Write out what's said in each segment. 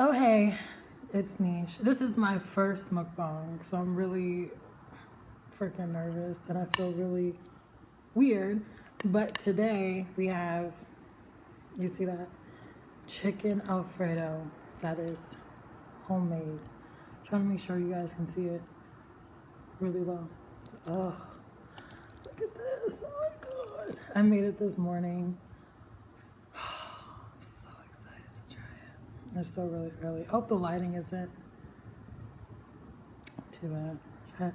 Oh hey, it's Niche. This is my first mukbang, so I'm really freaking nervous and I feel really weird. But today we have, you see that? Chicken Alfredo that is homemade. Trying to make sure you guys can see it really well. Oh, look at this. Oh my god. I made it this morning. I'm so excited to try it. It's still really early. I hope the lighting isn't too bad. Try it.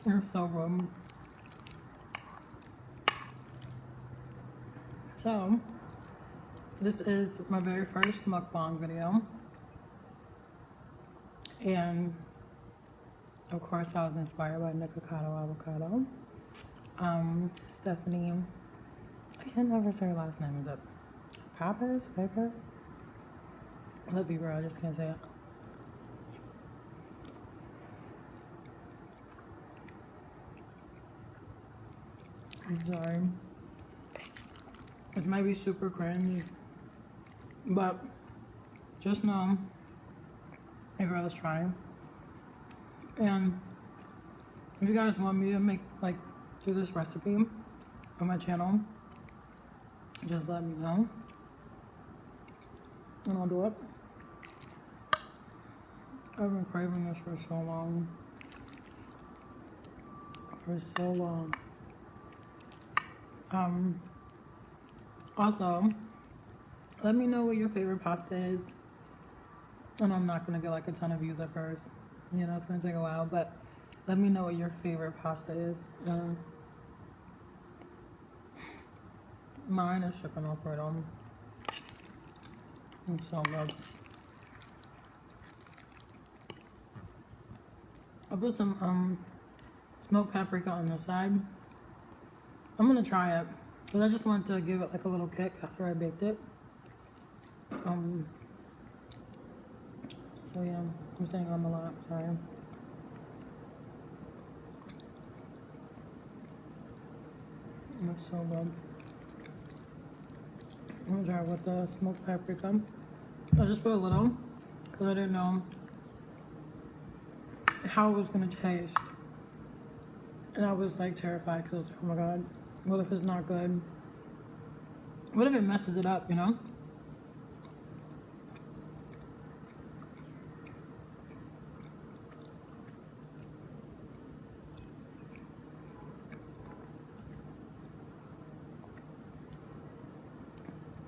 You're so good. So, this is my very first mukbang video. And, of course, I was inspired by Avocado. Stephanie, I can't ever say her last name. Is it Pappas? Love you, girl. I just can't say it. I'm sorry. This might be super cringy, but just know a girl is trying. And if you guys want me to do this recipe on my channel, just let me know and I'll do it. I've been craving this for so long. Also, let me know what your favorite pasta is. And I'm not gonna get like a ton of views at first. You know, it's gonna take a while, but let me know what your favorite pasta is. Mine is chicken Alfredo. It's so good. I put some smoked paprika on the side. I'm gonna try it, but I just wanted to give it like a little kick after I baked it. So yeah, I'm saying a lot, sorry. It's so good. I'm gonna try it with the smoked paprika. I just put a little, because I didn't know how it was gonna taste. And I was like terrified, because I was like, oh my god, what if it's not good? What if it messes it up, you know?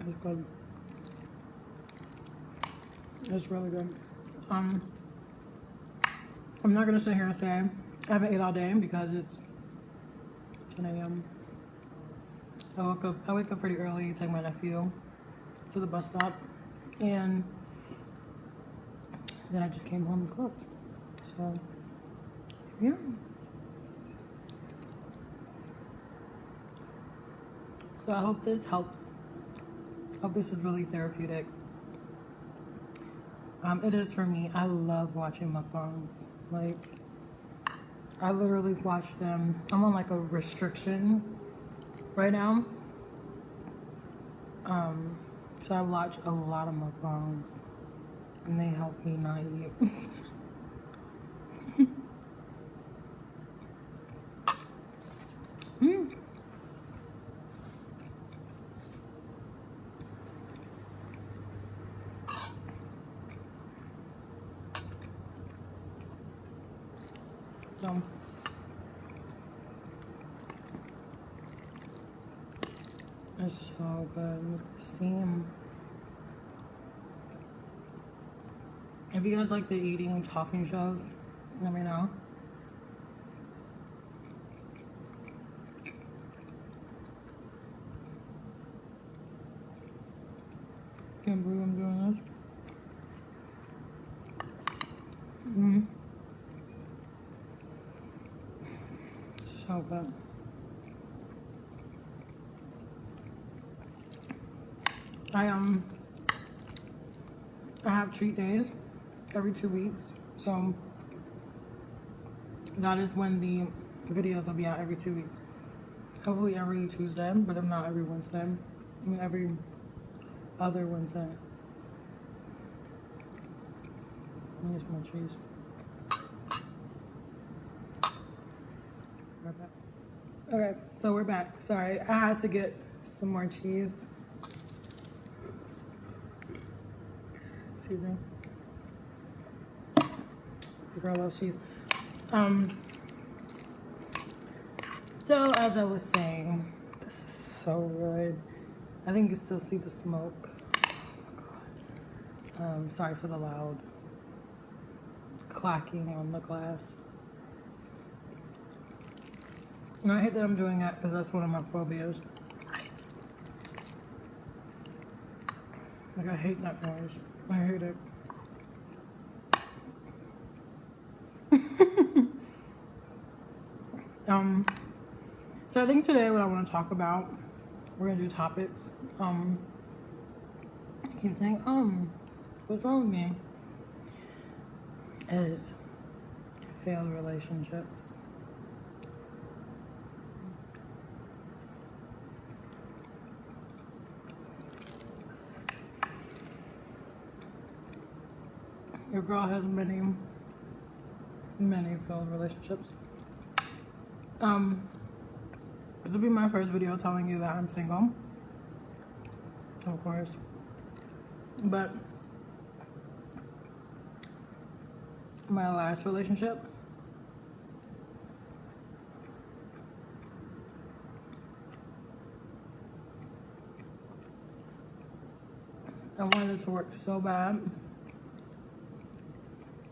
It's good. It's really good. I'm not gonna sit here and say I haven't ate all day because it's 10 a.m. I wake up pretty early, take my nephew to the bus stop, and then I just came home and cooked. So, yeah. So I hope this helps. I hope this is really therapeutic. It is for me. I love watching mukbangs. Like, I literally watch them. I'm on like a restriction right now. So I watch a lot of mukbangs, and they help me not eat. So, it's so good. Look at the steam. If you guys like the eating talking shows, let me know. Can't believe I'm doing this. So good. I have treat days every 2 weeks, so that is when the videos will be out every 2 weeks. Hopefully every Tuesday, but if not every Wednesday. I mean every other Wednesday. Here's more cheese. Right back. Okay, so we're back. Sorry, I had to get some more cheese. Excuse me. The girl loves cheese. So as I was saying, this is so good. I think you can still see the smoke. Oh my God. Sorry for the loud clacking on the glass. And I hate that I'm doing that because that's one of my phobias. Like I hate that noise. I hate it. So I think today what I want to talk about, we're gonna do topics. I keep saying, what's wrong with me? Is failed relationships. Your girl has many failed relationships. This will be my first video telling you that I'm single, of course. But my last relationship, I wanted it to work so bad.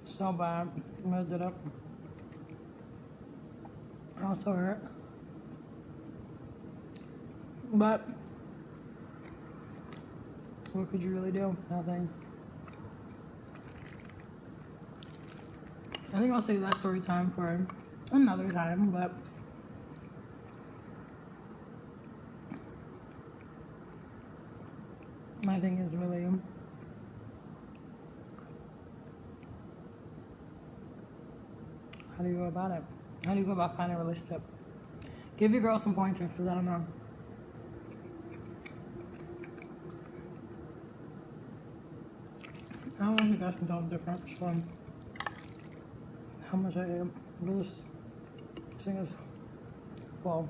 So bad. I messed it up. I also hurt. But what could you really do? Nothing. I think I'll save that story time for another time, but my thing is really how do you go about it? How do you go about finding a relationship? Give your girl some pointers, because I don't know. I don't know if you guys can tell the difference from how much I am. This thing is full.